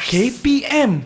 KPM.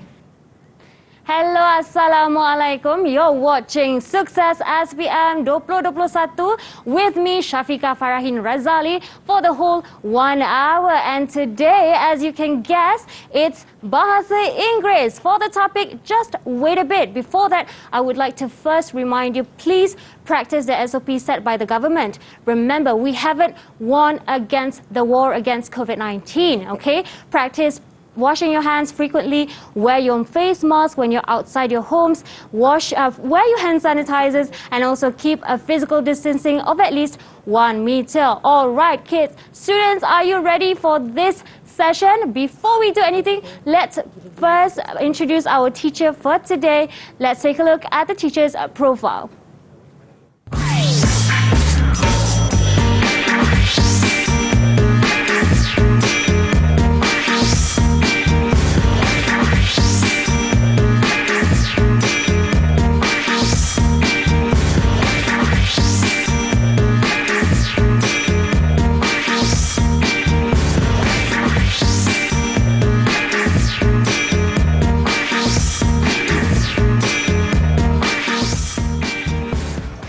Hello, Assalamualaikum. You're watching Sukses SPM 2021 with me, Syafiqah Farahin Razali, for the whole 1 hour. And today, as you can guess, it's Bahasa Inggeris. For the topic, just wait a bit. Before that, I would like to first remind you, please practice the SOP set by the government. Remember, we haven't won against the war against COVID-19, okay? Practice washing your hands frequently, wear your face mask when you're outside your homes, wear your hand sanitizers, and also keep a physical distancing of at least 1 meter. All right, kids, students, are you ready for this session? Before we do anything, let's first introduce our teacher for today. Let's take a look at the teacher's profile.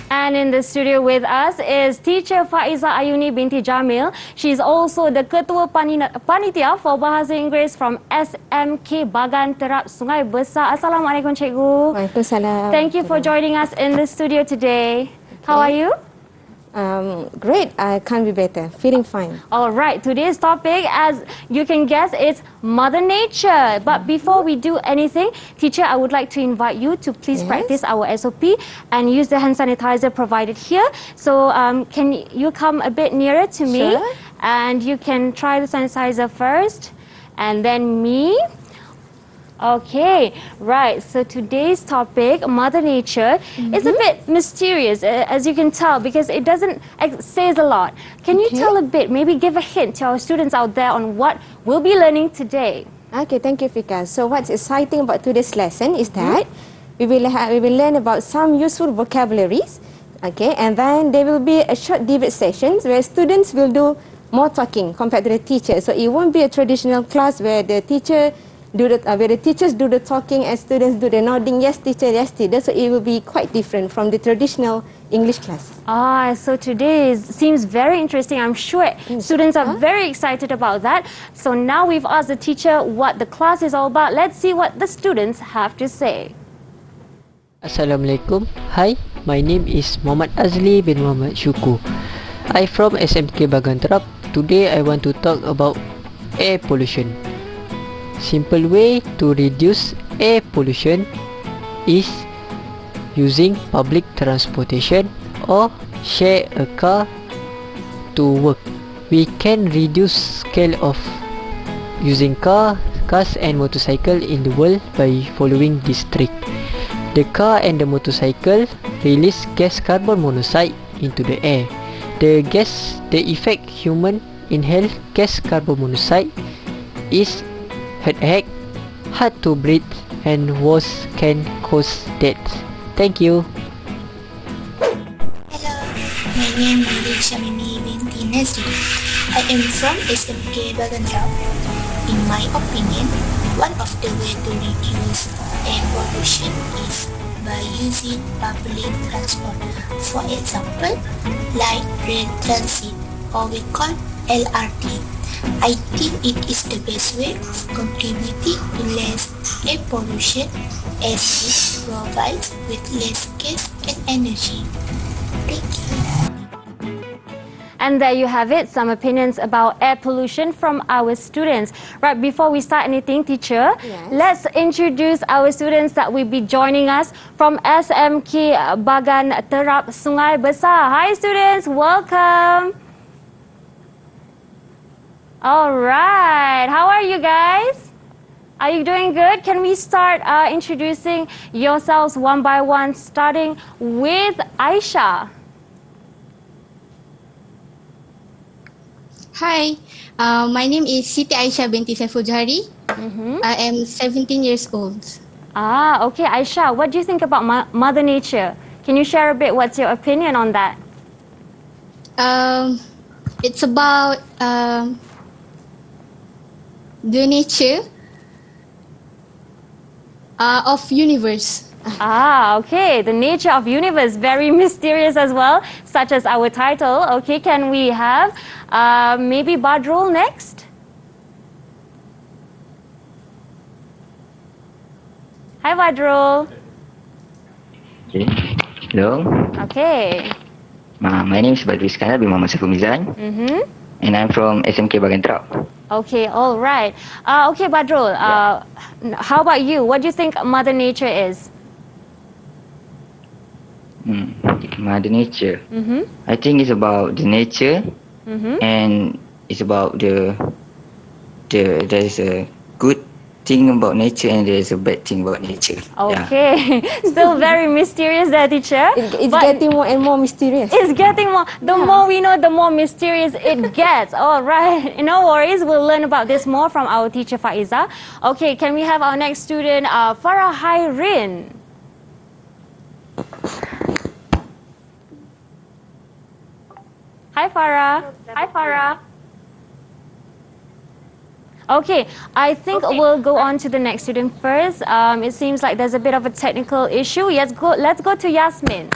And in the studio with us is teacher Faeizah Ayuni Binti Jamil. She's also the Ketua Panitia for Bahasa Inggeris from SMK Bagan Terap Sungai Besar. Assalamualaikum, Cikgu. Waalaikumsalam. Thank you for joining us in the studio today. How are you? Great. I can't be better. Feeling fine. All right. Today's topic, as you can guess, is Mother Nature. But before we do anything, teacher, I would like to invite you to please practice our SOP and use the hand sanitizer provided here. So can you come a bit nearer to me? Sure. And you can try the sanitizer first and then me. Okay, right. So today's topic, Mother Nature, is a bit mysterious, as you can tell, because it doesn't say a lot. Can you tell a bit, maybe give a hint to our students out there on what we'll be learning today? Okay, thank you, Fika. So what's exciting about today's lesson is that we will learn about some useful vocabularies. Okay, and then there will be a short debate sessions where students will do more talking compared to the teacher. So it won't be a traditional class where the teachers do the talking and students do the nodding, yes teacher, yes teacher. So it will be quite different from the traditional English class. So today seems very interesting. I'm sure students are very excited about that. So now we've asked the teacher what the class is all about. Let's see what the students have to say. Assalamualaikum. Hi, my name is Muhammad Azli bin Muhammad Syukur. I'm from SMK Bagan Terap. Today I want to talk about air pollution. Simple way to reduce air pollution is using public transportation or share a car to work. We can reduce scale of using cars and motorcycle in the world by following this trick. The car and the motorcycle release gas carbon monoxide into the air. The effect human inhale gas carbon monoxide is headache, hard to breathe, and worse can cause death. Thank you. Hello, my name is Binti. I am from SMK Bagandrau. In my opinion, one of the ways to reduce air pollution is by using public transport. For example, like rail transit, or we call LRT. I think it is the best way of contributing to less air pollution as it provides with less gas and energy. Thank you. And there you have it, some opinions about air pollution from our students. Right, before we start anything, teacher, let's introduce our students that will be joining us from SMK Bagan Terap Sungai Besar. Hi students, welcome. All right, how are you guys? Are you doing good? Can we start introducing yourselves one by one, starting with Aisha? Hi, my name is Siti Aisha Binti Saiful-Jahari. I am 17 years old. Okay, Aisha, what do you think about Mother Nature? Can you share a bit? What's your opinion on that? It's about the nature Of universe. Ah, okay. The nature of universe, very mysterious as well, such as our title. Okay, can we have maybe Badrul next? Hi, Badrul. Okay. Hello. Okay. My name is Badri Iskandar bin Muhammad Saiful Mizan, and I'm from SMK Bagan Terap. Okay, all right. Okay, Badrul, how about you? What do you think Mother Nature is? Mother Nature. I think it's about the nature, and it's about there's a good thing about nature and there's a bad thing about nature. Yeah. Okay, still very mysterious there, teacher. It's but getting more and more mysterious. it's getting more. The more we know, the more mysterious it gets. All right, no worries. We'll learn about this more from our teacher Faeizah. Okay, can we have our next student, Farah Hairin? Hi, Farah. Hi, Farah. Okay, I think we'll go on to the next student first. It seems like there's a bit of a technical issue. Let's go to Yasmin.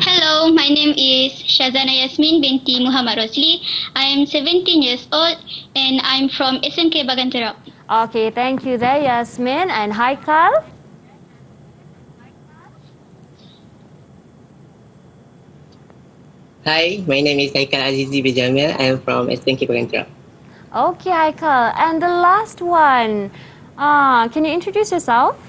Hello, my name is Shazana Yasmin Binti Muhammad Rosli. I am 17 years old and I'm from SMK Bagan Terap. Okay, thank you there, Yasmin. And hi, Carl. Hi, my name is Haikal Azizi bin Jamil. I am from SMK Bagan Terap. Okay, Haikal. And the last one. Can you introduce yourself?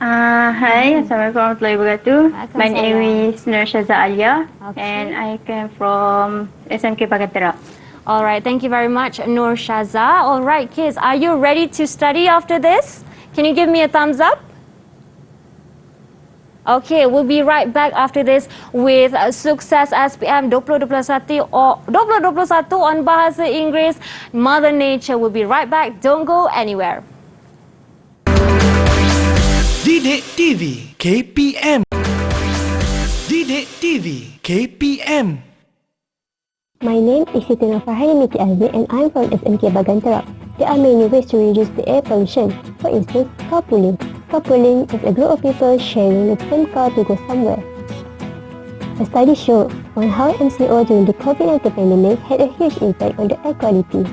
Hi, Assalamualaikum warahmatullahi wabarakatuh. My name Waalaikumsalam. is Nur Shaza Alia, Okay. and I came from SMK Bagan Terap. All right, thank you very much, Nur Shaza. All right, kids, are you ready to study after this? Can you give me a thumbs up? Okay, we'll be right back after this with Sukses SPM 2021 or 2021 on Bahasa Inggeris. Mother Nature. Will be right back. Don't go anywhere. DidikTV KPM. DidikTV KPM. My name is Siti Farhani Miki Azmi and I'm from SMK Bagan Terap. There are many ways to reduce the air pollution. For instance, carpooling. Carpooling is a group of people sharing the same car to go somewhere. A study showed on how MCO during the COVID-19 pandemic had a huge impact on the air quality.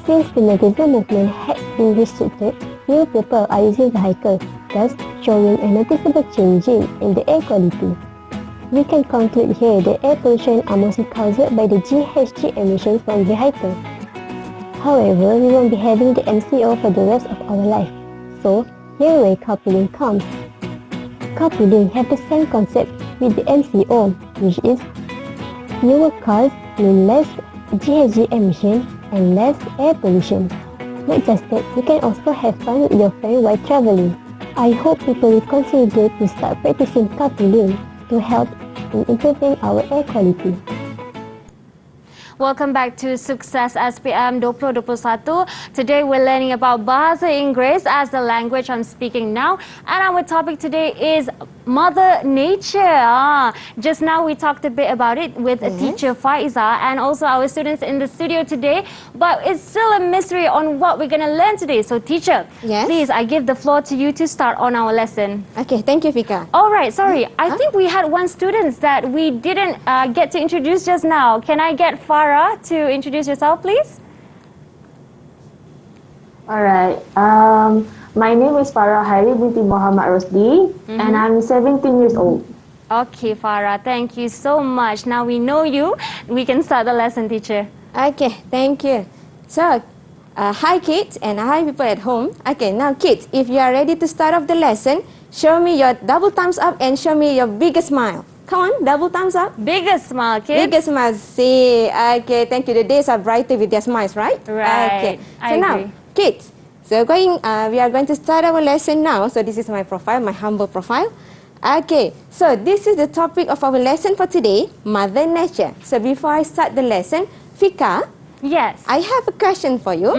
Since the negative movement had been restricted, fewer people are using vehicles, thus showing a noticeable change in the air quality. We can conclude here that air pollution are mostly caused by the GHG emissions from vehicles. However, we won't be having the MCO for the rest of our life. So, here where carpooling comes. Carpooling have the same concept with the MCO, which is fewer cars mean less GHG emission and less air pollution. Not just that, you can also have fun with your friend while travelling. I hope people will consider to start practicing carpooling to help in improving our air quality. Welcome back to Sukses SPM 2021. Today we're learning about Bahasa Inggeris as the language I'm speaking now. And our topic today is Mother Nature. Just now we talked a bit about it with teacher Faeizah and also our students in the studio today. But it's still a mystery on what we're going to learn today. So teacher, please, I give the floor to you to start on our lesson. Okay, thank you, Fika. All right, sorry. I think we had one student that we didn't get to introduce just now. Can I get Farah to introduce yourself, please? Alright. My name is Farah Hairi Binti Muhammad Rosli, and I'm 17 years old. Okay, Farah, thank you so much. Now we know you. We can start the lesson, teacher. Okay, thank you. So, hi kids and hi people at home. Okay, now kids, if you are ready to start off the lesson, show me your double thumbs up and show me your biggest smile. Come on, double thumbs up. Biggest smile, kids. Biggest smile. See, okay, thank you. The days are brighter with their smiles, right? Right. Okay. I So now, agree. kids, so we are going to start our lesson now. So this is my profile, my humble profile. Okay, so this is the topic of our lesson for today, Mother Nature. So before I start the lesson, Fika, yes, I have a question for you.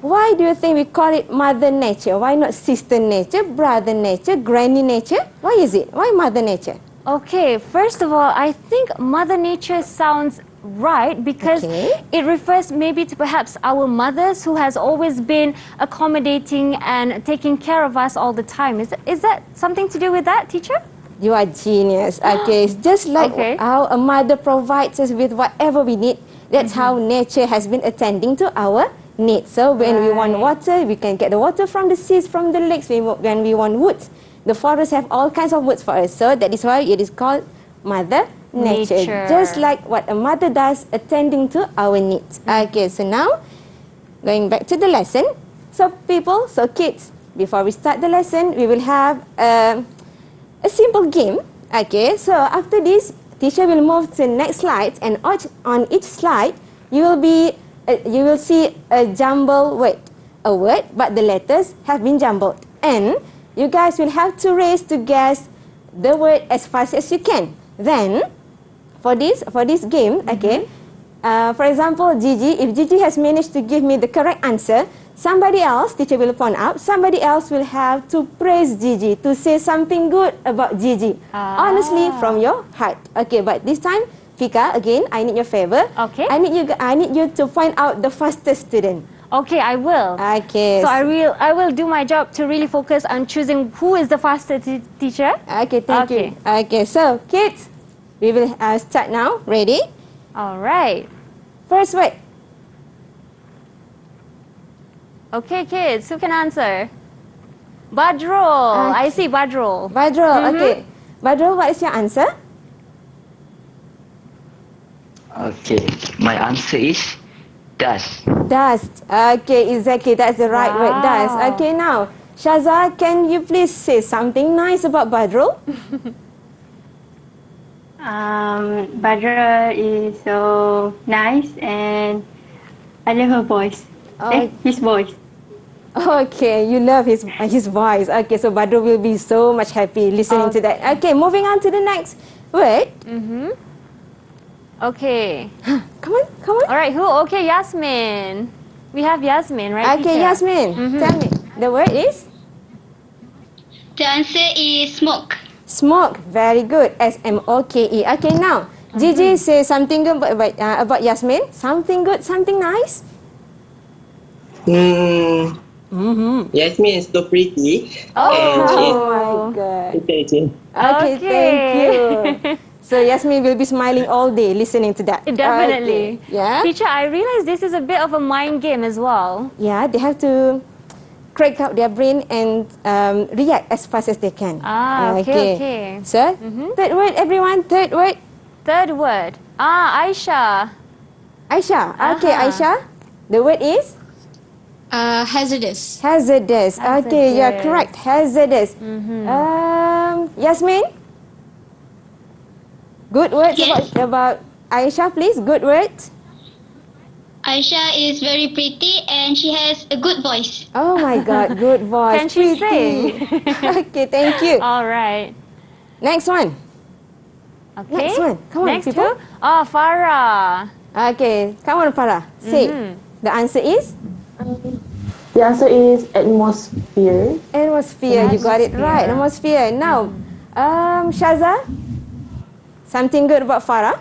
Why do you think we call it Mother Nature? Why not Sister Nature, Brother Nature, Granny Nature? Why is it? Why Mother Nature? Okay, first of all, I think Mother Nature sounds right because it refers maybe to perhaps our mothers who has always been accommodating and taking care of us all the time. Is that something to do with that, teacher? You are genius. Okay, it's just like how a mother provides us with whatever we need. That's how nature has been attending to our needs. So when we want water, we can get the water from the seas, from the lakes. When we want woods, the forests have all kinds of woods for us. So that is why it is called Mother Nature. Just like what a mother does, attending to our needs. Okay, so now going back to the lesson. So kids, before we start the lesson, we will have a simple game. Okay, so after this, teacher will move to the next slide, and on each slide, you will see a jumbled word, a word, but the letters have been jumbled, and you guys will have to race to guess the word as fast as you can. Then, for this game, okay, for example, Gigi, if Gigi has managed to give me the correct answer, somebody else, teacher will point out, somebody else will have to praise Gigi, to say something good about Gigi. Honestly, from your heart. Okay, but this time, Fika, again, I need your favor. Okay. I need you to point out the fastest student. Okay, I will. Okay. So I will do my job to really focus on choosing who is the fastest teacher. Okay, thank you. Okay, so kids, we will start now. Ready? All right. First word. Okay, kids, who can answer? Badrul. I see Badrul. Badrul, okay. Badrul, what is your answer? Okay, my answer is dust. Dust. Okay, exactly. That's the right word, dust. Okay, now, Shaza, can you please say something nice about Badrul? Badra is so nice and I love her voice. His voice. Okay, you love his voice. Okay, so Badrul will be so much happy listening to that. Okay, moving on to the next word. Okay. Come on. All right, who? Okay, Yasmin. We have Yasmin, right? Okay, teacher? Yasmin, tell me. The word is? The answer is smoke. Smoke. Very good. S-M-O-K-E. Okay, now, Gigi, say something good about Yasmin. Something good, something nice. Yasmin is so pretty. Oh and my God. intelligent. Okay, thank you. So Yasmin will be smiling all day listening to that. Definitely. Okay. Yeah. Teacher, I realize this is a bit of a mind game as well. Yeah, they have to crack out their brain and react as fast as they can. Okay. So, third word, everyone. Third word. Third word. Aisha. Aisha. Okay, Aisha. The word is? Hazardous. Hazardous. Okay, you're correct. Hazardous. Yasmin? Good words about Aisha, please. Good words. Aisha is very pretty and she has a good voice. Oh my God, good voice. Can she sing? Okay, thank you. All right. Next one. Okay. Next one. Come on, Next people. Farah. Okay, come on, Farah. Say. The answer is? The answer is atmosphere. Atmosphere. You got it right. Atmosphere. Now, Shaza, something good about Farah?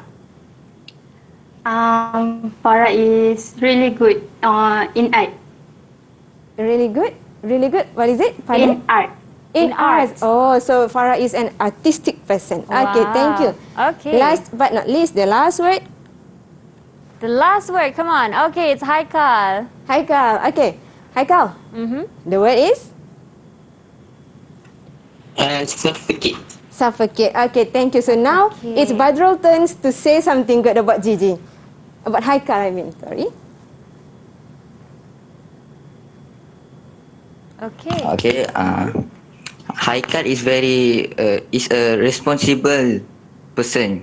Farah is really good in art. Really good? Really good? What is it? In art. In art. Oh, so Farah is an artistic person. Okay, thank you. Okay. Last but not least, the last word. The last word, come on. Okay, it's Haikal. Haikal. Okay. Haikal. The word is? Suffocate. Suffocate. Okay, thank you. So now it's Badrul turns to say something good about Gigi. About Haikal, I mean. Sorry. Okay. Haikal is is a responsible person.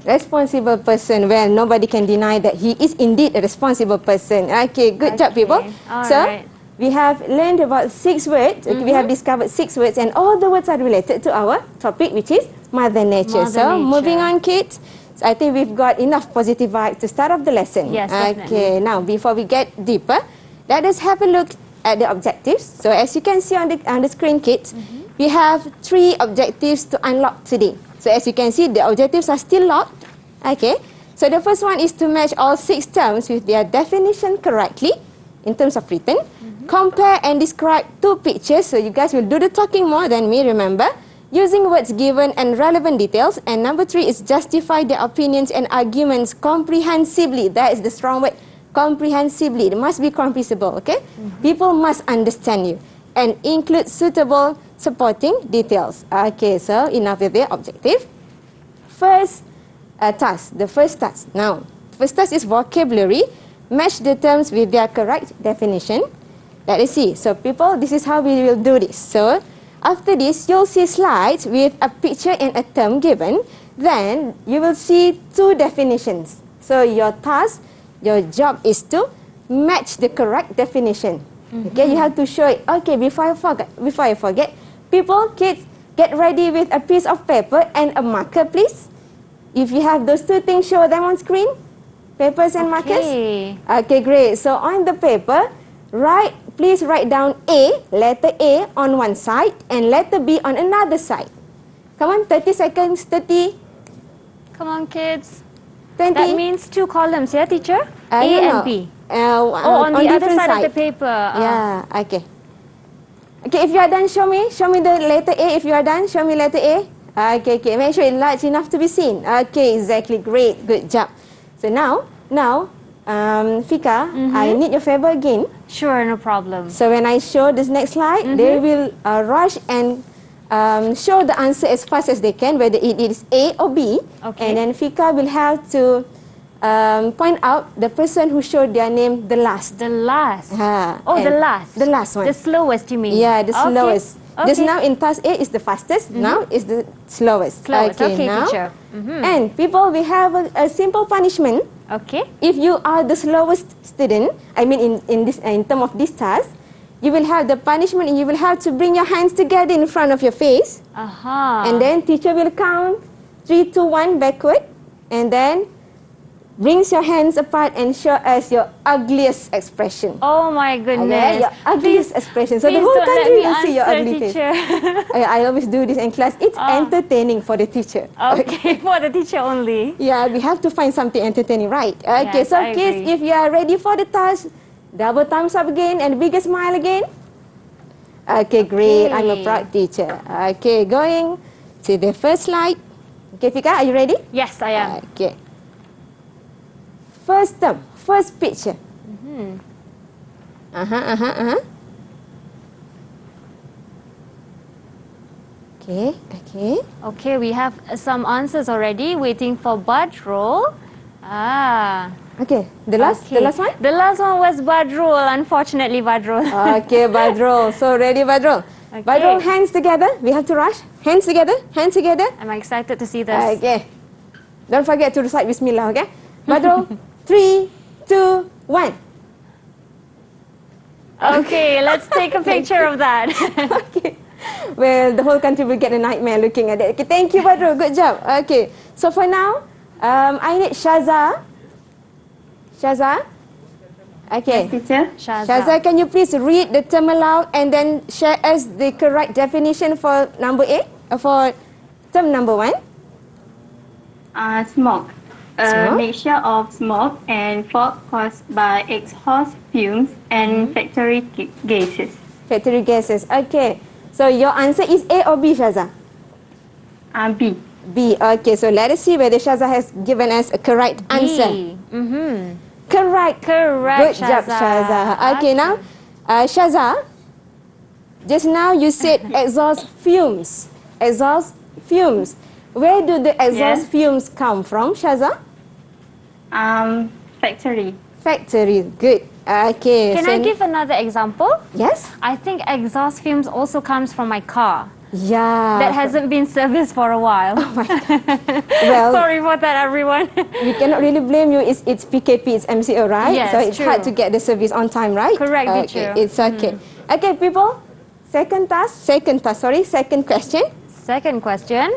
Responsible person. Well, nobody can deny that he is indeed a responsible person. Okay, good job, people. Right. We have learned about 6 words. We have discovered 6 words, and all the words are related to our topic, which is Mother Nature. Moving on, kids. So I think we've got enough positive vibes to start off the lesson. Yes, definitely. Okay, now before we get deeper, let us have a look at the objectives. So as you can see on the screen, kids, we have 3 objectives to unlock today. So as you can see, the objectives are still locked. Okay. So the first one is to match all 6 terms with their definition correctly in terms of written. Compare and describe 2 pictures. So you guys will do the talking more than me, remember. Using words given and relevant details. And number 3 is justify their opinions and arguments comprehensively. That is the strong word. Comprehensively. It must be comprehensible, okay? People must understand you. And include suitable supporting details. Okay, so enough with the objective. First task, the first task. Now, first task is vocabulary. Match the terms with their correct definition. Let us see. So people, this is how we will do this. So after this, you'll see slides with a picture and a term given. Then you will see 2 definitions. So your task, your job is to match the correct definition. Okay, you have to show it. Okay, before I forget, people, kids, get ready with a piece of paper and a marker, please. If you have those 2 things, show them on screen. Papers and markers. Okay, great. So on the paper, please write down A, letter A on one side and letter B on another side. Come on, 30 seconds, 30. Come on, kids. 20. That means 2 columns, yeah, teacher? A No, and B. On the other different side of the paper. Yeah, okay. Okay, if you are done, show me the letter A. If you are done, show me letter A. Okay, make sure it's large enough to be seen. Okay, exactly, great, good job. So now, Fika, I need your favor again. Sure, no problem. So when I show this next slide, they will rush and show the answer as fast as they can, whether it is A or B. Okay. And then Fika will have to point out the person who showed their name the last. The last? The last. The last one. The slowest, you mean? Yeah, the slowest. Okay. Just now in task A is the fastest, now is the slowest. Okay, now. teacher. And people, we have a simple punishment. Okay. If you are the slowest student, I mean in terms of this task, you will have the punishment and you will have to bring your hands together in front of your face. And then teacher will count 3, 2, 1 backward, and then brings your hands apart and show us your ugliest expression. Oh my goodness. Your ugliest expression. So the whole country will see your ugly face. I always do this in class. It's entertaining for the teacher. Okay, for the teacher only. Yeah, we have to find something entertaining, right? Okay, Yes, so I kids, agree. if you are ready for the task, double thumbs up again and bigger smile again. Okay, great. I'm a proud teacher. Okay, going to the first slide. Okay, Fika, are you ready? Yes, I am. Okay. First term, first picture. Okay. Okay, we have some answers already waiting for Badrul. Okay, the last one? The last one was Badrul, unfortunately, Badrul. Okay, Badrul. So ready, Badrul? Okay. Badrul, hands together. We have to rush. Hands together. Hands together. I'm excited to see this. Okay. Don't forget to recite Bismillah, okay? Badrul, 3, 2, 1. Okay, let's take a picture of that. Okay. Well, the whole country will get a nightmare looking at it. Okay, thank you, Badrul. Good job. Okay. So for now, I need Shaza. Shaza? Okay. Yes, teacher. Shaza, can you please read the term aloud and then share us the correct definition for number A? For term number 1? Smoke. A mixture of smoke and fog caused by exhaust fumes and factory gases. Factory gases. Okay. So your answer is A or B, Shaza? B. B. Okay. So let us see whether Shaza has given us a correct answer. Correct. Good job, Shaza. Okay, now, Shaza, just now you said exhaust fumes. Exhaust fumes. Where do the exhaust fumes come from, Shaza? Factory. Factory. Good. Okay. Can I give another example? Yes. I think exhaust fumes also comes from my car. Yeah. That hasn't been serviced for a while. Oh my God. Well, sorry for that, everyone. We cannot really blame you. It's PKP, it's MCO, right? Yes, so it's true. hard to get the service on time, right? Correct, okay. teacher. It's okay. Okay, people. Second question. Second question.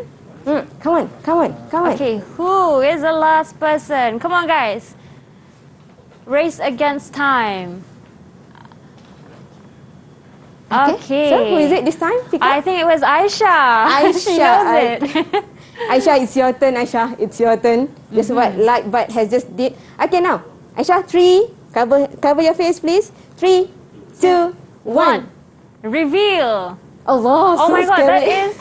Come on. Okay, who is the last person? Come on, guys. Race against time. Okay. So who is it this time? Fika? I think it was Aisha. She knows it. Aisha, it's your turn, Aisha. It's your turn. Just what light bulb has just did. Okay, now. Aisha, 3. Cover your face, please. 3, 2, 1. Reveal. Allah, Oh so my God, scary. that is...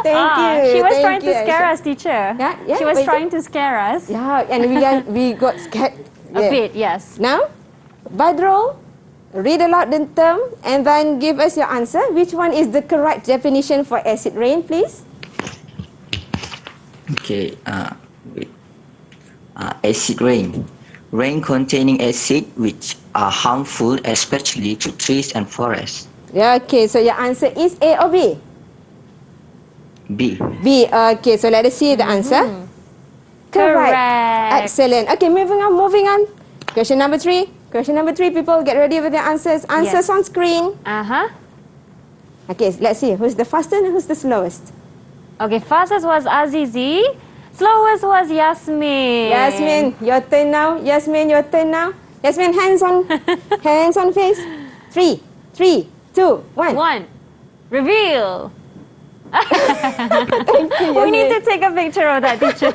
Thank you. She was Thank trying to you, scare Aisha. us, teacher. Yeah, She was what is trying it? to scare us. Yeah, and we got scared. A bit, yes. Now, Badro, read aloud the term and then give us your answer. Which one is the correct definition for acid rain, please? Okay. Wait. Acid rain. Rain containing acid which are harmful, especially to trees and forests. Yeah, okay, so your answer is A or B? B. B. Okay, so let us see the answer. Correct. Excellent. Okay, moving on. Question number 3. People, get ready with your answers. Answers on screen. Okay, let's see. Who's the fastest and who's the slowest? Okay, fastest was Azizi. Slowest was Yasmin. Yasmin, your turn now. Yasmin, hands on face. 3, 2, 1. Reveal. Thank you, We need to Yasmin. take a picture of that, teacher.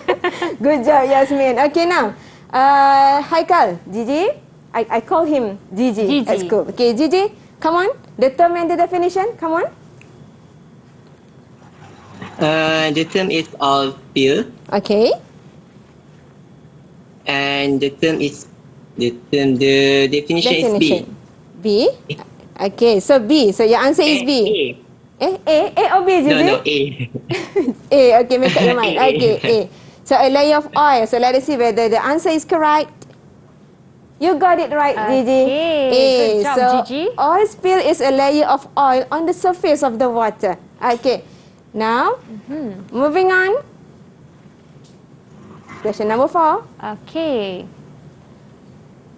Good job, Yasmin. Okay, now. Haikal, Gigi. I call him Gigi. Gigi. At school. Okay, Gigi, come on. The term and the definition, come on. The term is of pill, Okay. and the definition is B. B. Okay, so B. So your answer is B. A or B, Gigi? No, A. A. Okay, make up your mind. Okay, A. So a layer of oil. So let us see whether the answer is correct. You got it right, Gigi. Okay, good job, so Gigi. Oil spill is a layer of oil on the surface of the water. Okay. Now, moving on. Question number 4. Okay.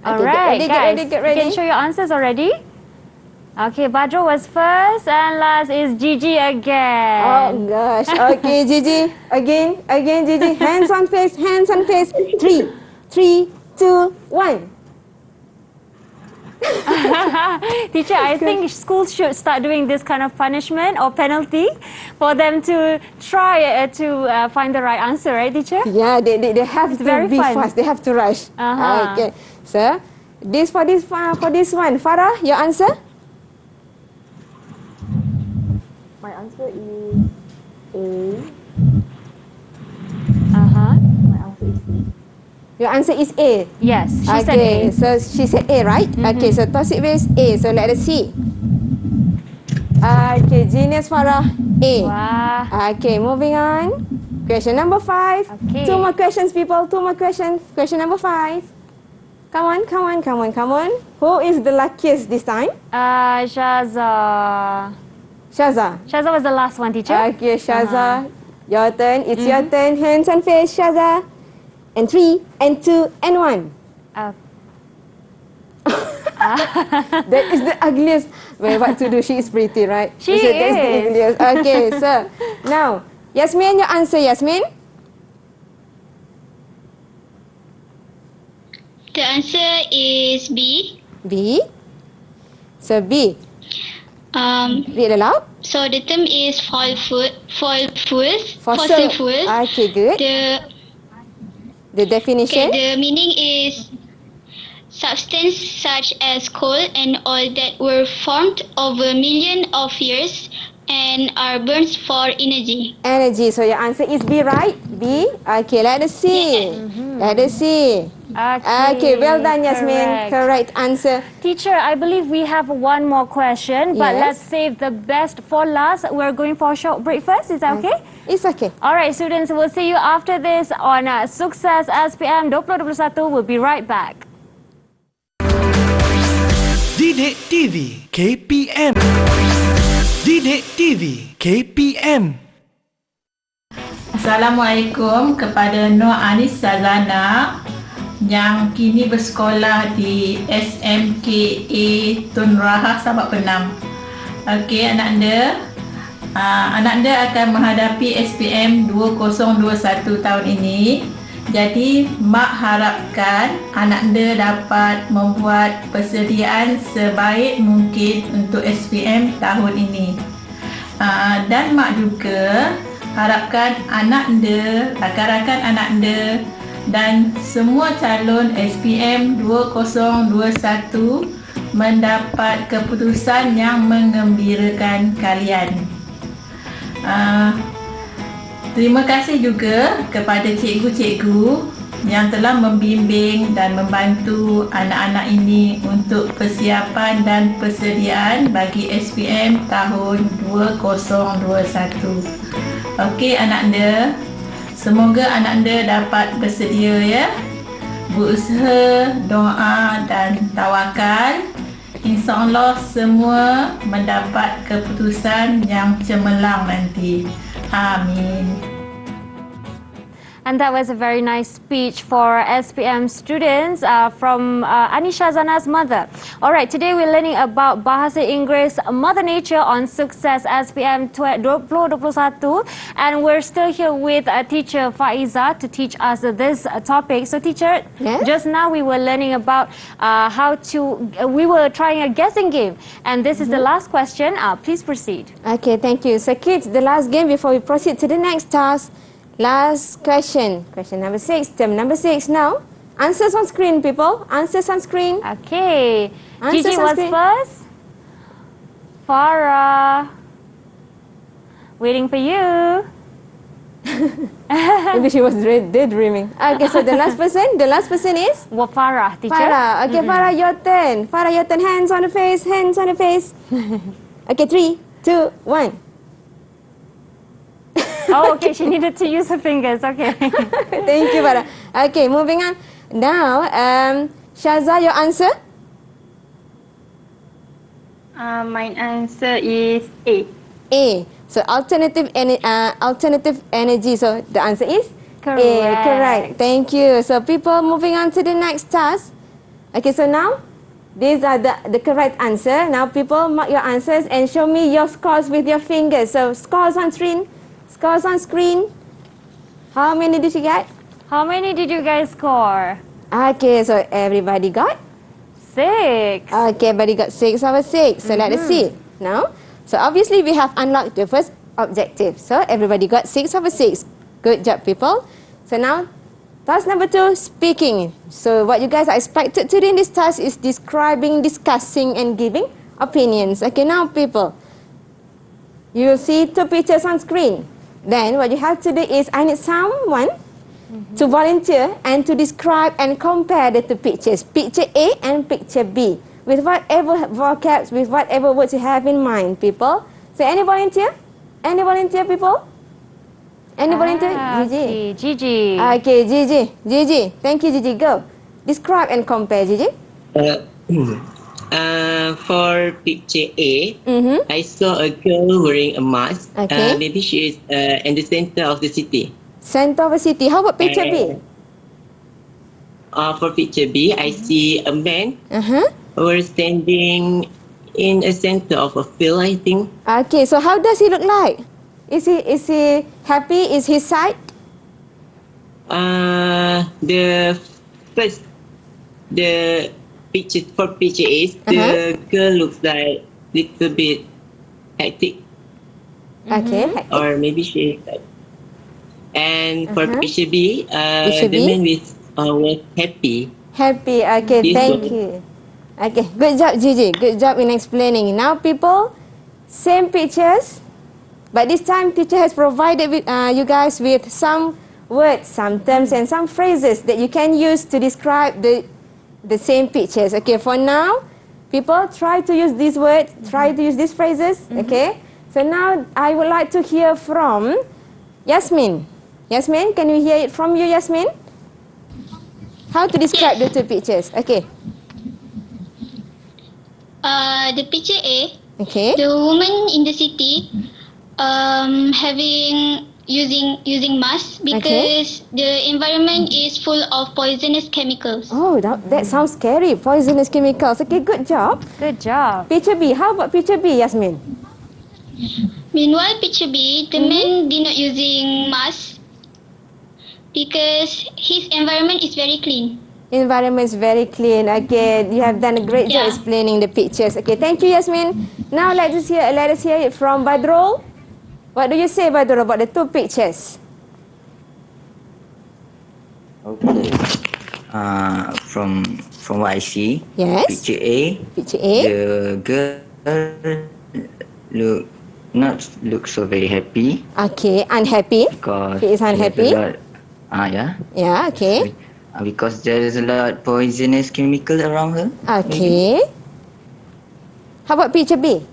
Okay, Alright, get guys. ready. You can show your answers already. Okay, Badro was first and last is Gigi again. Oh gosh. Okay, Gigi. Again, Gigi. Hands on face. 3, 2, 1. Teacher, I think schools should start doing this kind of punishment or penalty for them to try to find the right answer, right, teacher? Yeah, they have It's to very be fun. fast. They have to rush. Uh-huh. Okay. So, for this one, Farah, your answer? My answer is A. My answer is B. Your answer is A. Yes, she said Okay, A. so she said A, right? Okay, so toss it with A. So let us see. Okay, genius Farah, A. Wow. Okay, moving on. Question number 5. Okay. 2 more questions, people. 2 more questions. Question number 5. Come on. Who is the luckiest this time? Shaza. Shaza. Shaza was the last one, teacher. Okay, Shaza. Your turn. It's your turn. Hands on face, Shaza. And 3, and 2, and 1. That is the ugliest. Well, what to do? She is pretty, right? She So that's the is. ugliest. Okay, so now, Yasmin, your answer, Yasmin. The answer is B. B. So B. Read aloud. So the term is fossil fuels. Okay, good. The definition. The meaning is substance such as coal and oil that were formed over millions of years and are burned for energy. Energy. So your answer is B, right? B. Okay, let us see. Let us see. Okay, well done, Yasmin. Correct answer. Teacher, I believe we have one more question, but Yes. let's save the best for last. We're going for a short break first. Is that okay? It's okay. All right, students, we'll see you after this on Sukses SPM 2021. We'll be right back. DidikTV KPM. DidikTV KPM. Assalamualaikum kepada Nur Anis Sazana yang kini bersekolah di SMKA Tun Rahah Sabak Penam. Okey, anak anda akan menghadapi SPM 2021 tahun ini. Jadi, mak harapkan anak anda dapat membuat persediaan sebaik mungkin untuk SPM tahun ini. Dan mak juga harapkan anak anda, rakan-rakan anak anda dan semua calon SPM 2021 mendapat keputusan yang menggembirakan kalian. Terima kasih juga kepada cikgu-cikgu yang telah membimbing dan membantu anak-anak ini untuk persiapan dan persediaan bagi SPM tahun 2021. Okey anak anda, semoga anak anda dapat bersedia ya. Berusaha, doa dan tawakal. InsyaAllah semua mendapat keputusan yang cemerlang nanti. Amin. And that was a very nice speech for SPM students from Anisha Zana's mother. Alright, today we're learning about Bahasa Inggeris Mother Nature on Success SPM 2021, and we're still here with teacher Faeizah to teach us this topic. So teacher, yes? Just now we were learning about we were trying a guessing game, and this is the last question. Please proceed. Okay, thank you. So kids, the last game before we proceed to the next task. Last question. Question number 6. Term number 6 now. Answers on screen, people. Answers on screen. Okay. Answers Gigi on was screen. first. Farah. Waiting for you. Maybe she was daydreaming. Okay, so the last person. The last person is? Farah, teacher. Farah. Okay, Farah, your turn. Farah, your turn. Hands on the face. Hands on the face. Okay, 3, 2, 1. Oh, okay. She needed to use her fingers. Okay. Thank you, Farah. Okay, moving on. Now, Shaza, your answer? My answer is A. A. So alternative energy. So the answer is Correct. A. Correct. Thank you. So people, moving on to the next task. Okay, so now these are the correct answer. Now people, mark your answers and show me your scores with your fingers. So scores on screen. Scores on screen. How many did you get? How many did you guys score? Okay, so everybody got? 6. Okay, everybody got 6 over 6. So let us see. Now, so obviously we have unlocked the first objective. So everybody got 6 over 6. Good job, people. So now, task number 2, speaking. So what you guys are expected to do in this task is describing, discussing and giving opinions. Okay, now people, you will see 2 pictures on screen. Then what you have to do is, I need someone to volunteer and to describe and compare the 2 pictures, picture A and picture B, with whatever vocabs, with whatever words you have in mind, people. So any volunteer? Any volunteer, people? Any volunteer? Gigi. Okay, Gigi. Okay, Gigi. Gigi. Thank you, Gigi. Go. Describe and compare, Gigi. For picture A, I saw a girl wearing a mask. Okay. Maybe she is in the center of the city. Center of a city. How about picture B? For picture B, I see a man who is standing in a center of a field, I think. Okay, so how does he look like? Is he happy? Is he sad? The picture for picture A, the girl looks like little bit hectic. Okay. Or maybe she is like. And for picture B, Picture the B? man was happy. Happy. Okay, This thank one. you. Okay, good job, Gigi. Good job in explaining. Now, people, same pictures, but this time teacher has provided with, you guys with some words, some terms, and some phrases that you can use to describe the same pictures. Okay, for now, people try to use these words, try to use these phrases. Okay, so now I would like to hear from Yasmin. Yasmin, can you hear it from you, Yasmin? How to describe the 2 pictures? Okay. The picture A, Okay. the woman in the city using mask because the environment is full of poisonous chemicals. Oh, that sounds scary. Poisonous chemicals. Okay, good job. Good job. Picture B. How about picture B, Yasmin? Meanwhile, picture B, the man did not using mask because his environment is very clean. Environment is very clean. Okay, you have done a great job explaining the pictures. Okay, thank you, Yasmin. Now let us hear it from Badrul. What do you say, Badr, about the two pictures? Okay. From what I see, Yes. picture A, the girl look so very happy. Okay, unhappy. Because She is unhappy. there's a lot, yeah. Yeah, okay. Because there is a lot poisonous chemical around her. Okay. How about picture B?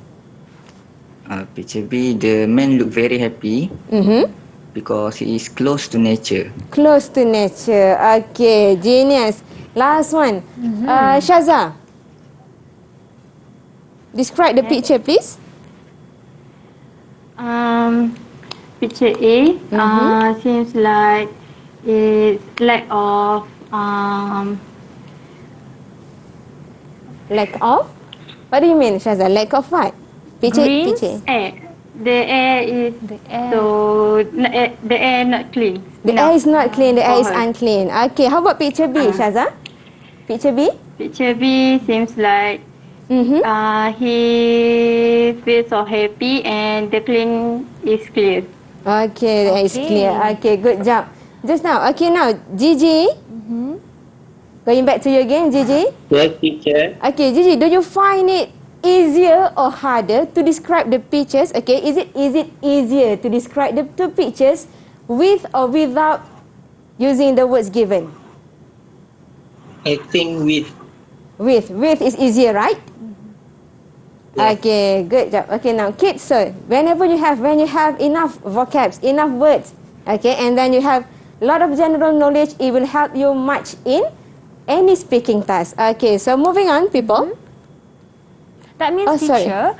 Picture B, the man look very happy. Because he is close to nature. Close to nature. Okay, genius. Last one. Shaza. Describe the picture, please. Picture A seems like it's lack of Lack of? What do you mean, Shaza? Lack of what? Picture. air. The air is so the air not clean. The air is not clean. The air is unclean. Okay. How about picture B, Shaza? Picture B? Picture B seems like he feels so happy and the clean is clear. Okay, the air is clear. Okay, good job. Just now. Okay, now Gigi. Going back to you again, Gigi. Yes, teacher. Okay, Gigi, do you find it easier or harder to describe the pictures? Okay, is it easier to describe the two pictures with or without using the words given? I think with. With is easier, right? Okay, good job. Okay, now kids, so when you have enough vocabs, enough words, okay, and then you have a lot of general knowledge, it will help you much in any speaking task. Okay, so moving on, people. That means, teacher,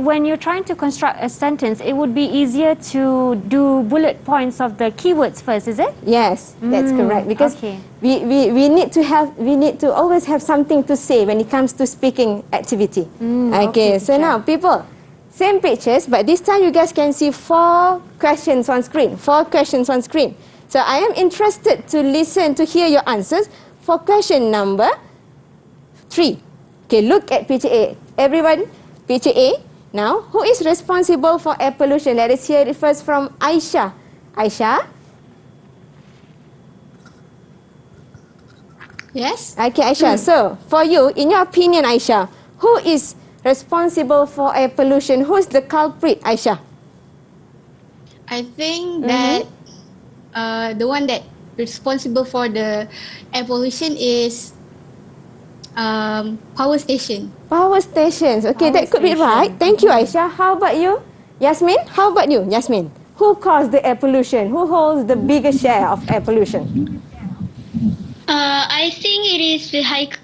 when you're trying to construct a sentence, it would be easier to do bullet points of the keywords first, is it? Yes, that's correct. Because we need to always have something to say when it comes to speaking activity. Okay, so now people, same pictures, but this time you guys can see 4 questions on screen. 4 questions on screen. So I am interested to listen to hear your answers for question number 3. Okay, look at picture A. Everyone, picture A. Now, who is responsible for air pollution? Let us hear it first from Aisha. Aisha? Yes? Okay, Aisha. So, for you, in your opinion, Aisha, who is responsible for air pollution? Who is the culprit, Aisha? I think that the one that responsible for the air pollution is power station. Power stations. Okay, that could be right. Thank you, Aisha. How about you, Yasmin? How about you, Yasmin? Who caused the air pollution? Who holds the biggest share of air pollution? I think it is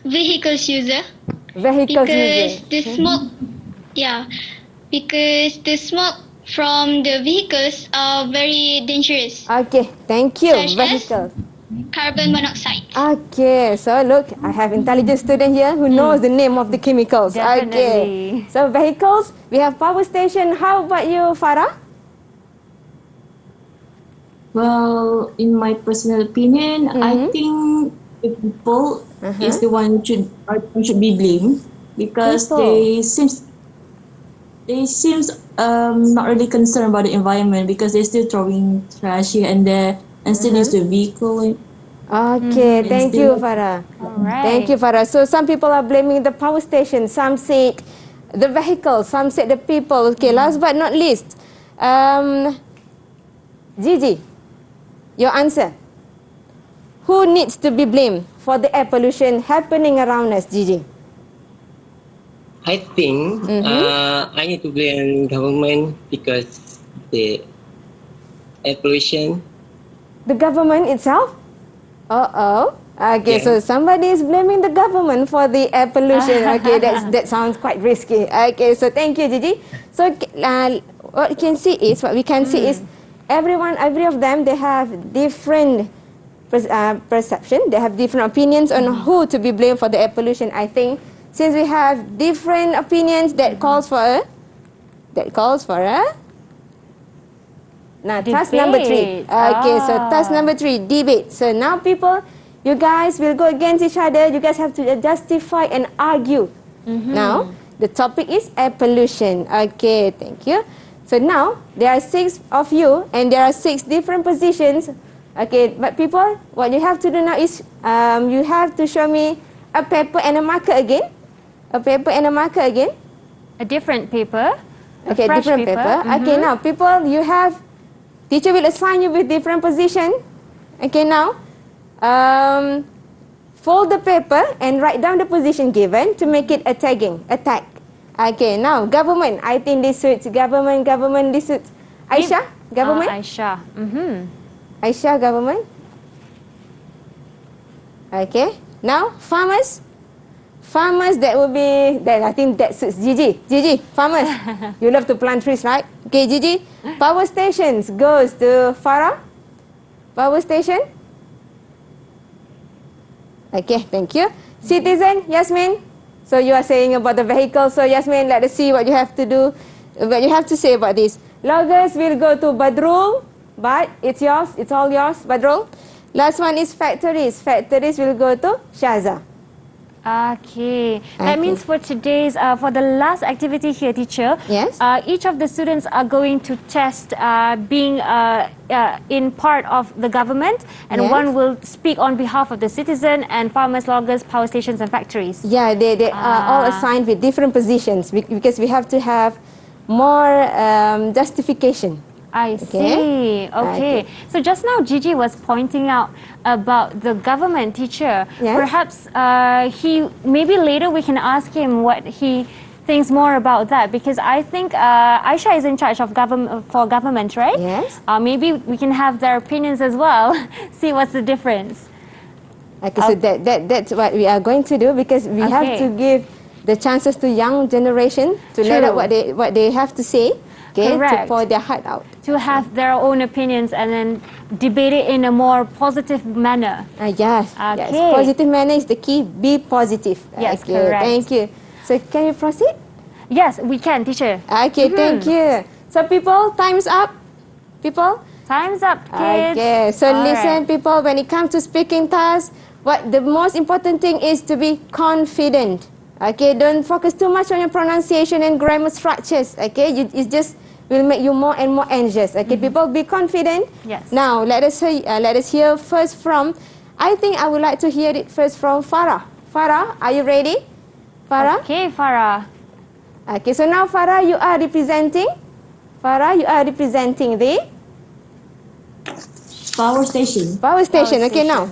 vehicles user. Vehicles because user. the smoke, because the smoke from the vehicles are very dangerous. Okay, thank you. Such Vehicles. Carbon monoxide. Okay, so look, I have intelligent student here who knows the name of the chemicals. Okay, so vehicles, we have power station. How about you, Farah? Well, in my personal opinion, I think the people is the one should be blamed because they seems not really concerned about the environment because they're still throwing trash here and there and still use the vehicle. Okay, thank you, Farah. Thank you, Farah. So some people are blaming the power station. Some said the vehicle. Some said the people. Okay, last but not least, Gigi, your answer. Who needs to be blamed for the air pollution happening around us, Gigi? I think I need to blame government because the air pollution. The government itself? Okay, so somebody is blaming the government for the air pollution. Okay, that sounds quite risky. Okay, so thank you, Gigi. So what we can see is every of them, they have different perception. They have different opinions on who to be blamed for the air pollution. I think since we have different opinions, that calls for a now, task number 3. Okay, so task number 3, debate. So now, people, you guys will go against each other. You guys have to justify and argue. Now, the topic is air pollution. Okay, thank you. So now there are 6 of you and there are 6 different positions. Okay, but people, what you have to do now is you have to show me a paper and a marker again. A paper and a marker again. A different paper. Okay, fresh different paper. Okay, now people, you have, teacher will assign you with different position. Okay, now fold the paper and write down the position given to make it a tagging, a tag. Okay, now government. I think this suits government. Government, this suits Aisyah. Government. Aisyah. Aisyah, government. Okay, now farmers. Farmers, that will be, that I think that suits Gigi. Gigi, farmers. You love to plant trees, right? Okay, Gigi. Power stations goes to Farah. Power station. Okay, thank you. Citizen, Yasmin. So you are saying about the vehicle. So Yasmin, let us see what you have to do, what you have to say about this. Loggers will go to Badrul, but it's yours, it's all yours, Badrul. Last one is factories. Factories will go to Shaza. Okay. That means for today's, for the last activity here, teacher, yes, each of the students are going to test being in part of the government, and yes, one will speak on behalf of the citizen and farmers, loggers, power stations and factories. Yeah, they are all assigned with different positions because we have to have more justification. I see. Okay. So just now Gigi was pointing out about the government, teacher. Yes. Perhaps maybe later we can ask him what he thinks more about that, because I think Aisha is in charge of government, right? Yes. Maybe we can have their opinions as well. See what's the difference. Okay, so that's what we are going to do, because we have to give the chances to young generation to let out what they have to say. Okay, to pour their heart out. To have their own opinions and then debate it in a more positive manner. Yes, yes. Positive manner is the key. Be positive. Yes, okay, correct. Thank you. So can you proceed? Yes, we can, teacher. Okay, thank you. So people, time's up. People? Time's up, kids. Okay, so listen, people, when it comes to speaking tasks, what the most important thing is to be confident. Okay, don't focus too much on your pronunciation and grammar structures. Okay, it just will make you more and more anxious. Okay, people, be confident. Yes. Now let us hear first from. I think I would like to hear it first from Farah. Farah, are you ready? Farah. Okay, Farah. Okay, so now Farah, you are representing. Farah, you are representing the power station. Power station. Okay, now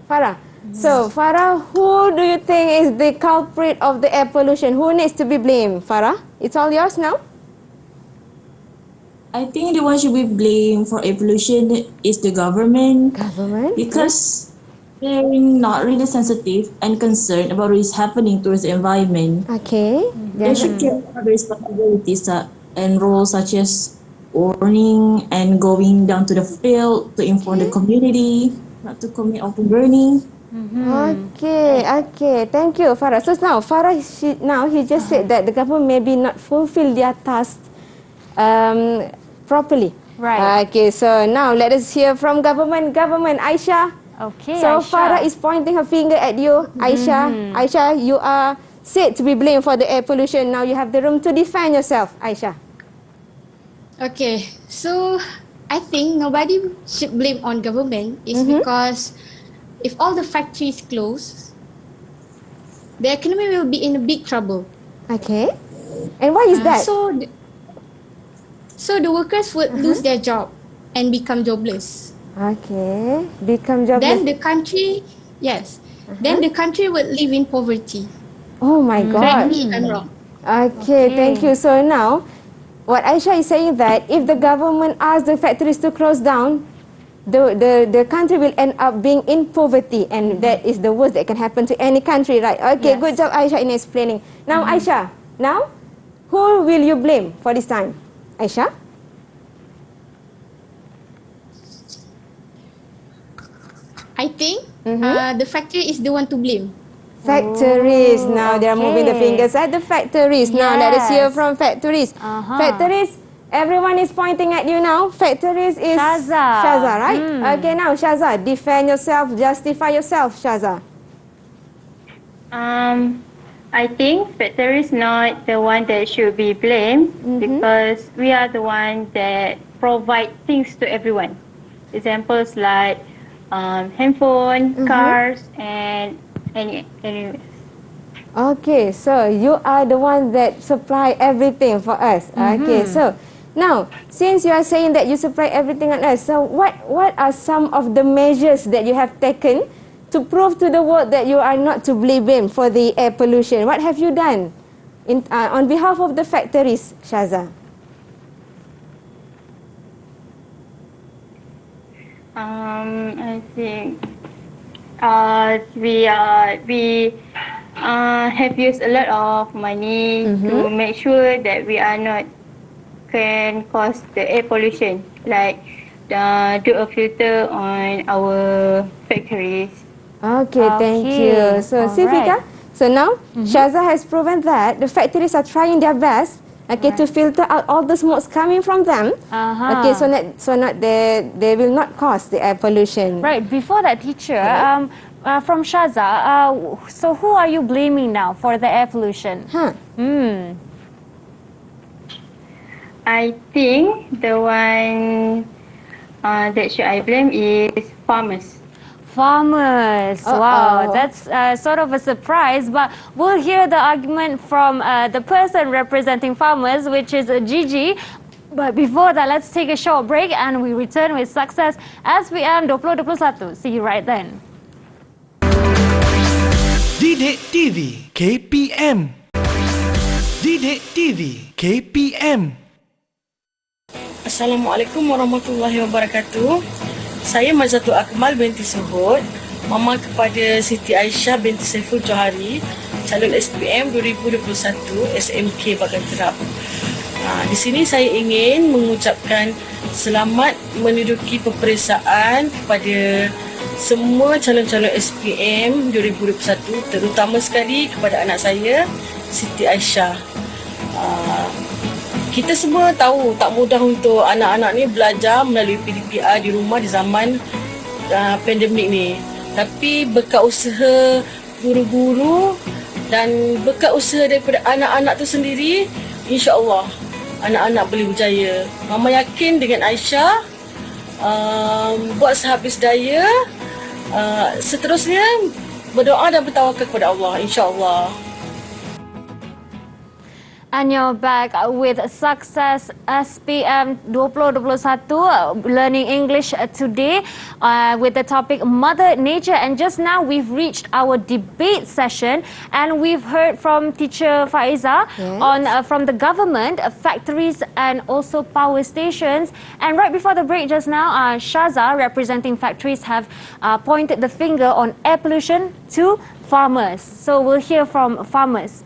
Farah. So Farah, who do you think is the culprit of the air pollution? Who needs to be blamed? Farah, it's all yours now. I think the one should be blamed for air pollution is the government. Government? Because they're not really sensitive and concerned about what is happening towards the environment. Okay. They should carry out responsibilities and roles such as warning and going down to the field to inform the community, not to commit open burning. Okay, thank you, Farah. So now, Farah, he just said that the government maybe not fulfill their task properly. Right. Okay, so now let us hear from government. Government, Aisyah. Okay, so Aisyah. Farah is pointing her finger at you, Aisyah. Aisyah, you are said to be blamed for the air pollution. Now you have the room to defend yourself, Aisyah. Okay, so I think nobody should blame on government. It's because if all the factories close, the economy will be in a big trouble. Okay, and why is that? So the workers would lose their job and become jobless. Okay, become jobless. Then the country, then the country would live in poverty. Oh my God. Correct me if I'm wrong. Okay, thank you. So now, what Aisha is saying that if the government asks the factories to close down, the country will end up being in poverty, and that is the worst that can happen to any country, right? Okay, good job, Aisha, in explaining. Now, Aisha, who will you blame for this time? Aisha? I think the factory is the one to blame. Factories. Now they are moving the fingers at the factories. Now let us hear from factories. Factories, everyone is pointing at you now. Factories is Shaza, right? Okay, now Shaza, defend yourself, justify yourself, Shaza. I think factory is not the one that should be blamed because we are the one that provide things to everyone. Examples like handphone, cars, and any. Okay, so you are the one that supply everything for us. Okay, so now since you are saying that you supply everything on us, so what are some of the measures that you have taken to prove to the world that you are not to blame for the air pollution? What have you done on behalf of the factories, Shaza? I think we have used a lot of money to make sure that we are not can cause the air pollution, like do a filter on our factories. Okay, thank you. So, Sifika, so now Shaza has proven that the factories are trying their best, okay, to filter out all the smokes coming from them. Okay, so not they will not cause the air pollution. Right. Before that, teacher, from Shaza, so who are you blaming now for the air pollution? I think the one that should I blame is farmers. Farmers. Wow, that's sort of a surprise, but we'll hear the argument from the person representing farmers, which is Gigi. But before that, let's take a short break and we return with Success SPM 2021. See you right then. DidikTV KPM. DidikTV KPM. Assalamualaikum warahmatullahi wabarakatuh. Saya Mazatul Akmal binti Suhud, mama kepada Siti Aisyah binti Saiful Johari, calon SPM 2021 SMK Bagan Terap. Di sini saya ingin mengucapkan selamat menduduki peperiksaan kepada semua calon-calon SPM 2021, terutama sekali kepada anak saya Siti Aisyah. Kita semua tahu tak mudah untuk anak-anak ni belajar melalui PDPR di rumah di zaman pandemik ni. Tapi berkat usaha guru-guru dan berkat usaha daripada anak-anak tu sendiri, insya-Allah anak-anak boleh berjaya. Mama yakin dengan Aisyah buat sehabis daya, seterusnya berdoa dan bertawakal kepada Allah, insya-Allah. And you're back with Success SPM 2021, learning English today with the topic Mother Nature. And just now we've reached our debate session and we've heard from teacher Faeizah on from the government, factories and also power stations. And right before the break just now, Shaza representing factories have pointed the finger on air pollution to farmers. So we'll hear from farmers.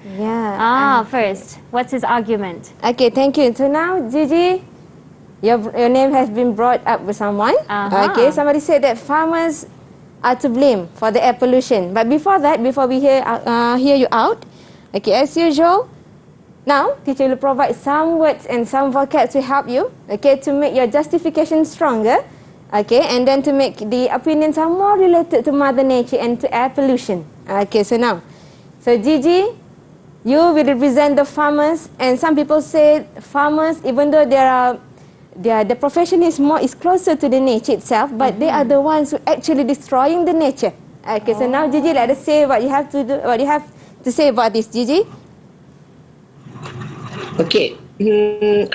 First, what's his argument? Okay, thank you. So now, Gigi, your name has been brought up with someone. Okay, somebody said that farmers are to blame for the air pollution. But before that, before we hear you out, okay, as usual, now teacher will provide some words and some vocab to help you, okay, to make your justification stronger, okay, and then to make the opinions are more related to Mother Nature and to air pollution. Okay, so now, so Gigi, you will represent the farmers, and some people say farmers, even though the profession is closer to the nature itself, but they are the ones who actually destroying the nature. Okay, so now Gigi, let us say what you have to do, what you have to say about this, Gigi. Okay,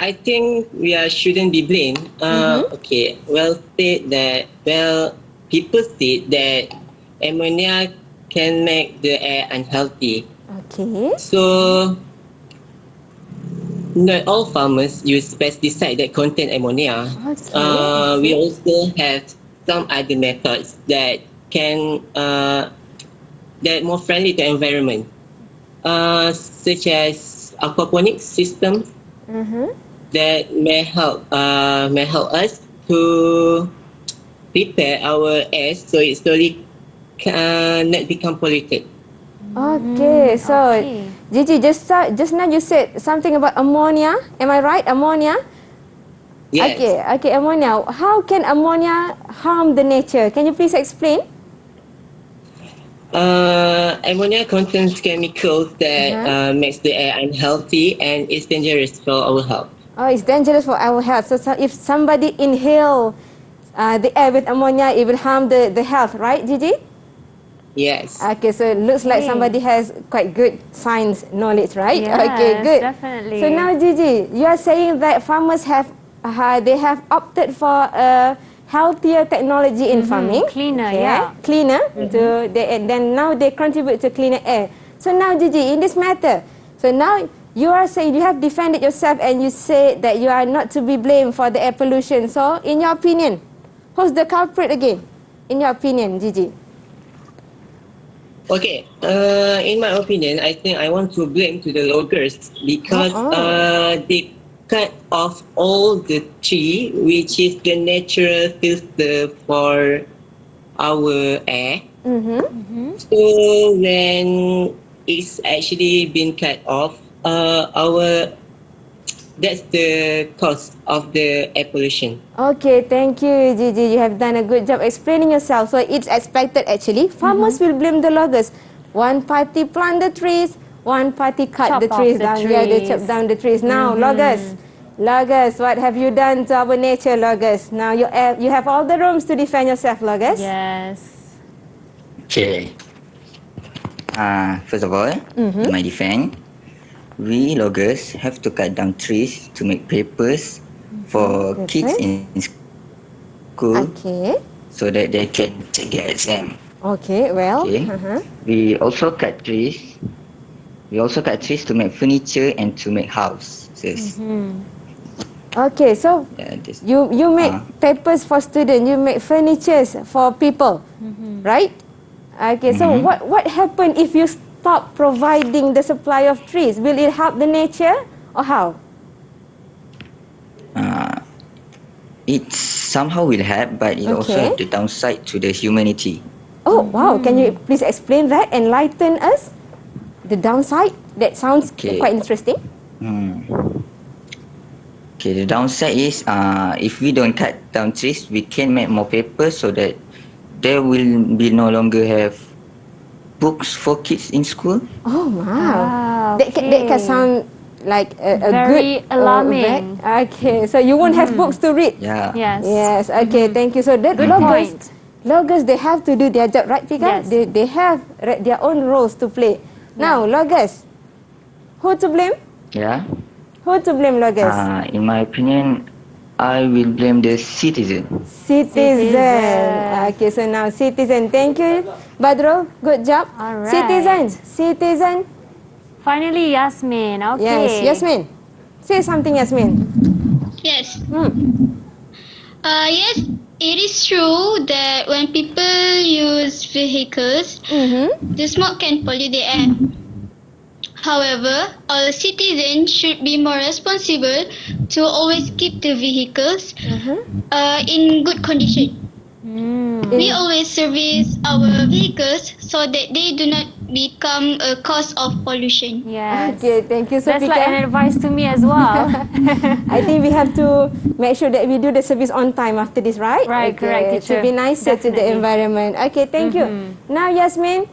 I think we shouldn't be blamed. Okay, people say that ammonia can make the air unhealthy. Okay. So, not all farmers use pesticides that contain ammonia. Okay. We also have some other methods that can that more friendly to environment, such as aquaponics systems that may help us to prepare our air so it slowly not become polluted. Okay, so Gigi, just now you said something about ammonia. Am I right? Ammonia? Yes. Okay, ammonia. How can ammonia harm the nature? Can you please explain? Ammonia contains chemicals that makes the air unhealthy and is dangerous for our health. Oh, it's dangerous for our health. So if somebody inhale the air with ammonia, it will harm the health, right, Gigi? Yes. Okay, so it looks like somebody has quite good science knowledge, right? Yes, okay, good. definitely. So now, Gigi, you are saying that farmers have they have opted for a healthier technology in farming, Cleaner, yeah. cleaner. And then now they contribute to cleaner air. So now, Gigi, in this matter, so now you are saying you have defended yourself and you say that you are not to be blamed for the air pollution. So, in your opinion, who's the culprit again? In your opinion, Gigi? Okay, in my opinion, I think I want to blame to the loggers because they cut off all the tree, which is the natural filter for our air. So when it's actually been cut off, that's the cause of the air pollution. Okay, thank you, Gigi. You have done a good job explaining yourself. So it's expected actually. Farmers will blame the loggers. One party plant the trees, one party cut Chop the off trees the down. Yeah, they chop trees. down the trees. Now, loggers, what have you done to our nature, loggers? Now you have all the rooms to defend yourself, loggers. Yes. Okay. First of all, in my defense, we loggers have to cut down trees to make papers for kids in school so that they can take their exam. Okay, well. Okay. We also cut trees. We also cut trees to make furniture and to make houses. Okay, so you make papers for students, you make furnitures for people, right? Okay, so what happened if you stop providing the supply of trees? Will it help the nature or how? It somehow will help, but it also have the downside to the humanity. Oh, wow. Can you please explain that? Enlighten us. The downside? That sounds quite interesting. Okay, the downside is if we don't cut down trees, we can make more paper so that there will be no longer have books for kids in school. Oh, wow. That can sound like a Very good alarming. Okay, so you won't have books to read. Yeah. Yes. Yes. Okay. Thank you. So that Good point. loggers, they have to do their job, right, Pika? Yes. They have their own roles to play. Now, loggers, who to blame? Yeah. Who to blame, loggers? In my opinion, I will blame the citizen. Citizen. Okay, so now citizen. Thank you, Badro. Good job. All right. Citizen. Finally, Yasmin. Okay. Yes, Yasmin. Say something, Yasmin. Yes. Yes, it is true that when people use vehicles, the smoke can pollute the air. However, all citizens should be more responsible to always keep the vehicles in good condition. We always service our vehicles so that they do not become a cause of pollution. Yes. Okay, thank you, That's Sofika. like an advice to me as well. I think we have to make sure that we do the service on time after this, right? Right, correct, teacher. To be nicer to the environment. Okay, thank you. Now, Yasmin,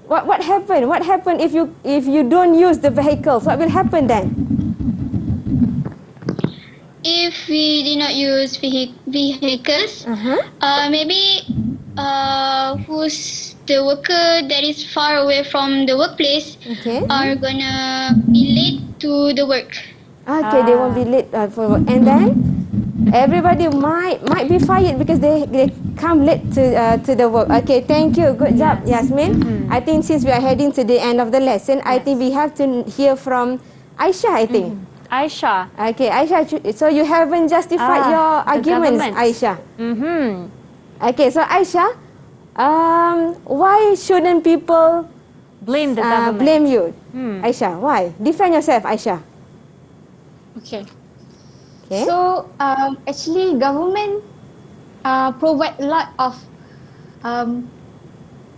what happened? What happened if you don't use the vehicles? What will happen then? If we did not use vehicles, maybe who's the worker that is far away from the workplace are gonna be late to the work. Okay, they won't be late for work, and then everybody might be fired because they come late to the work. Okay, thank you. Good job, Yasmin. I think since we are heading to the end of the lesson, I think we have to hear from Aisha, I think. Aisha. Okay, Aisha, so you haven't justified your arguments, Aisha. Okay, so Aisha, why shouldn't people blame the government? Blame you, Aisha. Why? Defend yourself, Aisha. Okay. So actually, government provide a lot of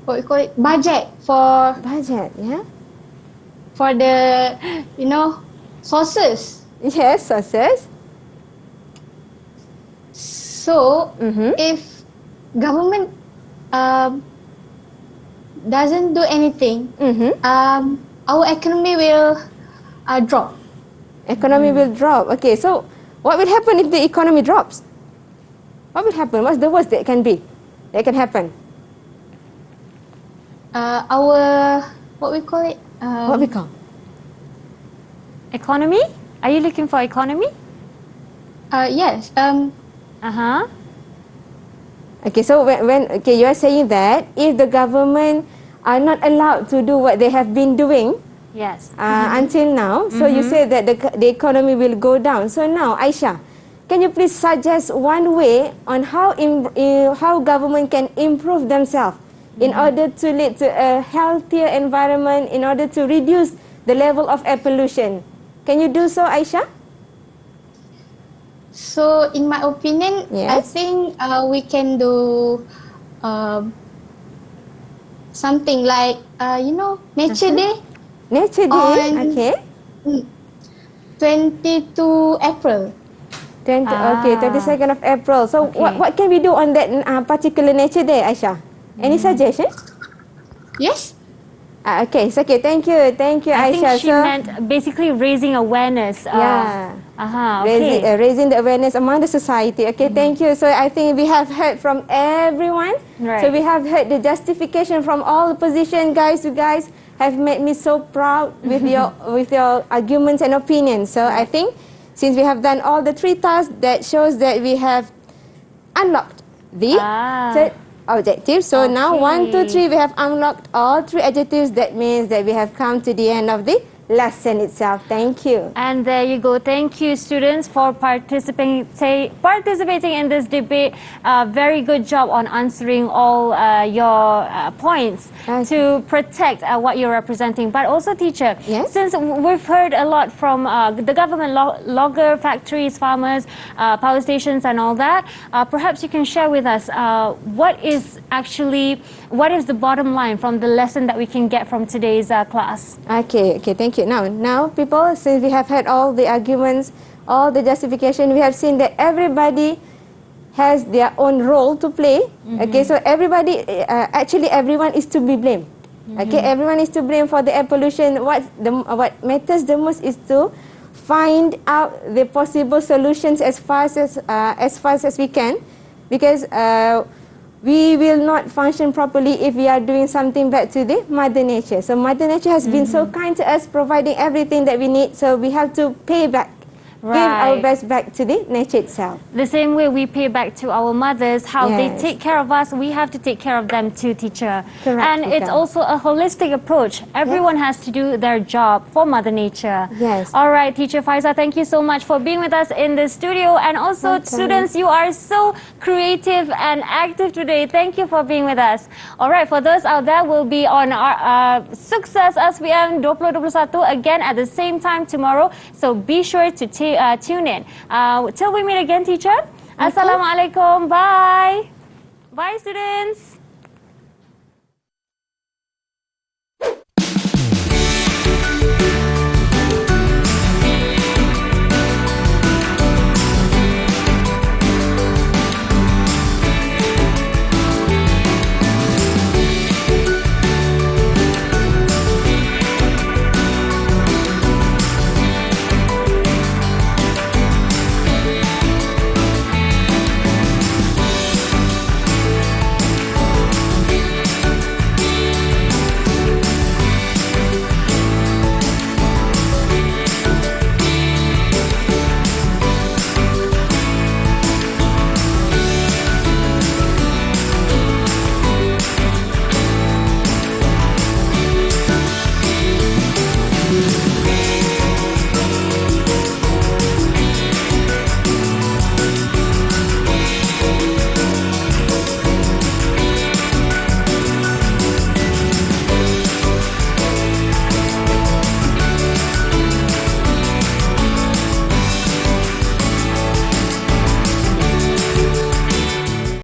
what we call it, budget, yeah, for the sources. Yes, sources. So if government doesn't do anything, our economy will drop. Economy will drop. Okay, so what will happen if the economy drops? What will happen? What's the worst that can be? That can happen? What we call it? What we call? Economy? Are you looking for economy? Yes. Okay, so when you are saying that if the government are not allowed to do what they have been doing, yes, until now, so you say that the economy will go down. So now, Aisha, can you please suggest one way on how government can improve themselves in order to lead to a healthier environment, in order to reduce the level of air pollution? Can you do so, Aisha? So, in my opinion, I Yes. think we can do something like, Nature Day. Nature Day, on okay. 22 April. 22nd of April. So what can we do on that particular Nature Day, Aisha? Any suggestions? Yes. Okay, it's okay. Thank you, I Aisha. think she meant basically raising awareness. Raising the awareness among the society. Okay, thank you. So I think we have heard from everyone. Right. So we have heard the justification from all the position, guys. You guys have made me so proud with your arguments and opinions. So I think since we have done all the 3 tasks, that shows that we have unlocked the third objective. So now 1, 2, 3, we have unlocked all 3 adjectives. That means that we have come to the end of the lesson itself. Thank you. And there you go. Thank you, students, for participating in this debate. Very good job on answering all your points to protect what you're representing. But also, teacher, since we've heard a lot from the government, logger, factories, farmers, power stations and all that, perhaps you can share with us what is the bottom line from the lesson that we can get from today's class? Okay, thank you. Now, people, since we have had all the arguments, all the justification, we have seen that everybody has their own role to play. Okay, so everybody, actually everyone is to be blamed. Okay, everyone is to blame for the air pollution. What matters the most is to find out the possible solutions as fast as we can, because we will not function properly if we are doing something bad to the Mother Nature. So Mother Nature has been so kind to us, providing everything that we need. So we have to pay back, give our best back to the nature itself. The same way we pay back to our mothers, how they take care of us, we have to take care of them too, teacher. Correct, and it's also a holistic approach. Everyone has to do their job for Mother Nature. Yes. All right, Teacher Faeizah, thank you so much for being with us in the studio. And also, students, you are so creative and active today. Thank you for being with us. All right, for those out there, we'll be on our Sukses SPM 2021 again at the same time tomorrow. So be sure to tune in. Till we meet again, teacher. Assalamualaikum. Bye. Bye, students.